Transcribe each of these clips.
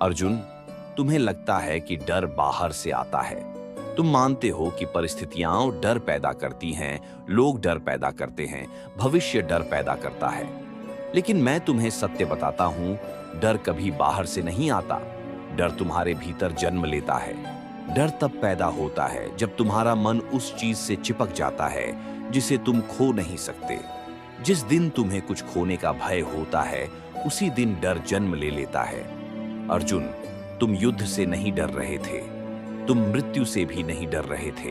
अर्जुन, तुम्हें लगता है कि डर बाहर से आता है। तुम मानते हो कि परिस्थितियां डर पैदा करती हैं, लोग डर पैदा करते हैं, भविष्य डर पैदा करता है। लेकिन मैं तुम्हें सत्य बताता हूं, डर कभी बाहर से नहीं आता। डर तुम्हारे भीतर जन्म लेता है। डर तब पैदा होता है जब तुम्हारा मन उस चीज से चिपक जाता है जिसे तुम खो नहीं सकते। जिस दिन तुम्हें कुछ खोने का भय होता है, उसी दिन डर जन्म ले लेता है। अर्जुन, तुम युद्ध से नहीं डर रहे थे, तुम मृत्यु से भी नहीं डर रहे थे।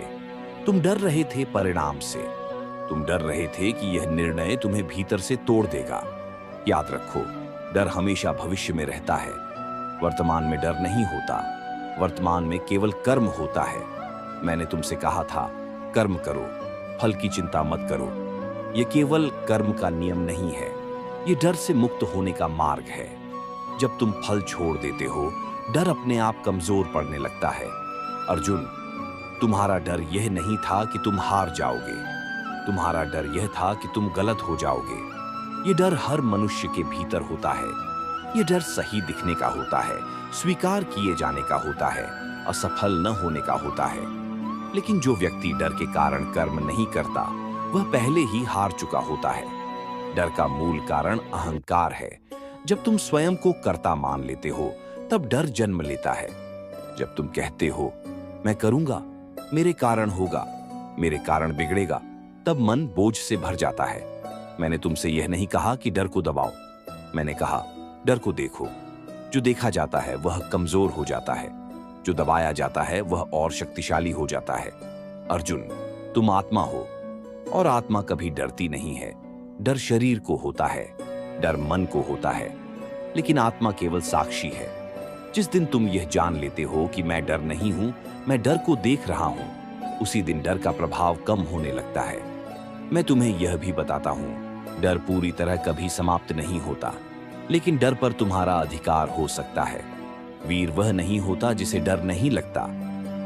तुम डर रहे थे परिणाम से। तुम डर रहे थे कि यह निर्णय तुम्हें भीतर से तोड़ देगा। याद रखो, डर हमेशा भविष्य में रहता है। वर्तमान में डर नहीं होता। वर्तमान में केवल कर्म होता है। मैंने तुमसे कहा था, कर्म करो, फल की चिंता मत करो। यह केवल कर्म का नियम नहीं है, यह डर से मुक्त होने का मार्ग है। जब तुम फल छोड़ देते हो, डर अपने आप कमजोर पड़ने लगता है। अर्जुन, तुम्हारा डर यह नहीं था कि तुम हार जाओगे। तुम्हारा डर यह था कि तुम गलत हो जाओगे। यह डर हर मनुष्य के भीतर होता है। यह डर सही दिखने का होता है, स्वीकार किए जाने का होता है, असफल न होने का होता है। लेकिन जो व्यक्ति डर के कारण कर्म नहीं करता, वह पहले ही हार चुका होता है। डर का मूल कारण अहंकार है। जब तुम स्वयं को कर्ता मान लेते हो, तब डर जन्म लेता है। जब तुम कहते हो, मैं करूंगा, मेरे कारण होगा, मेरे कारण बिगड़ेगा, तब मन बोझ से भर जाता है। मैंने तुमसे यह नहीं कहा कि डर को दबाओ। मैंने कहा, डर को देखो। जो देखा जाता है वह कमजोर हो जाता है, जो दबाया जाता है वह और शक्तिशाली हो जाता है। अर्जुन, तुम आत्मा हो और आत्मा कभी डरती नहीं है। डर शरीर को होता है, डर मन को होता है, लेकिन आत्मा केवल साक्षी है। जिस दिन तुम यह जान लेते हो कि मैं डर नहीं हूं, मैं डर को देख रहा हूं, उसी दिन डर का प्रभाव कम होने लगता है। मैं तुम्हें यह भी बताता हूं, डर पूरी तरह कभी समाप्त नहीं होता, लेकिन डर पर तुम्हारा अधिकार हो सकता है। वीर वह नहीं होता जिसे डर नहीं लगता।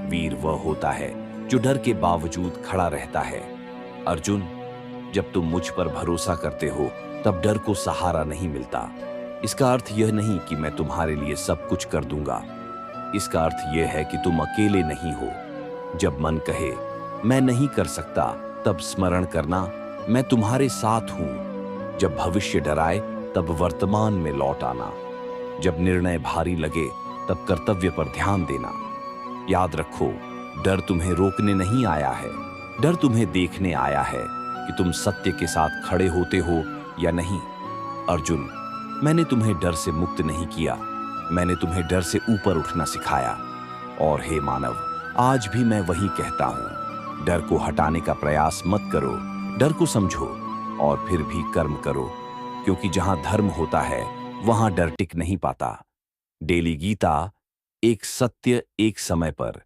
वीर वह होता है जो डर के बावजूद खड़ा रहता है। अर्जुन, जब तुम मुझ पर भरोसा करते हो, तब डर को सहारा नहीं मिलता। इसका अर्थ यह नहीं कि मैं तुम्हारे लिए सब कुछ कर दूंगा। इसका अर्थ यह है कि तुम अकेले नहीं हो। जब मन कहे, मैं नहीं कर सकता, तब स्मरण करना, मैं तुम्हारे साथ हूं। जब भविष्य डराए, तब वर्तमान में लौट आना। जब निर्णय भारी लगे, तब कर्तव्य पर ध्यान देना। याद रखो, डर तुम्हें रोकने नहीं आया है, डर तुम्हें देखने आया है कि तुम सत्य के साथ खड़े होते हो या नहीं। अर्जुन, मैंने तुम्हें डर से मुक्त नहीं किया, मैंने तुम्हें डर से ऊपर उठना सिखाया। और हे मानव, आज भी मैं वही कहता हूं, डर को हटाने का प्रयास मत करो। डर को समझो और फिर भी कर्म करो, क्योंकि जहां धर्म होता है, वहां डर टिक नहीं पाता। डेली गीता, एक सत्य एक समय पर।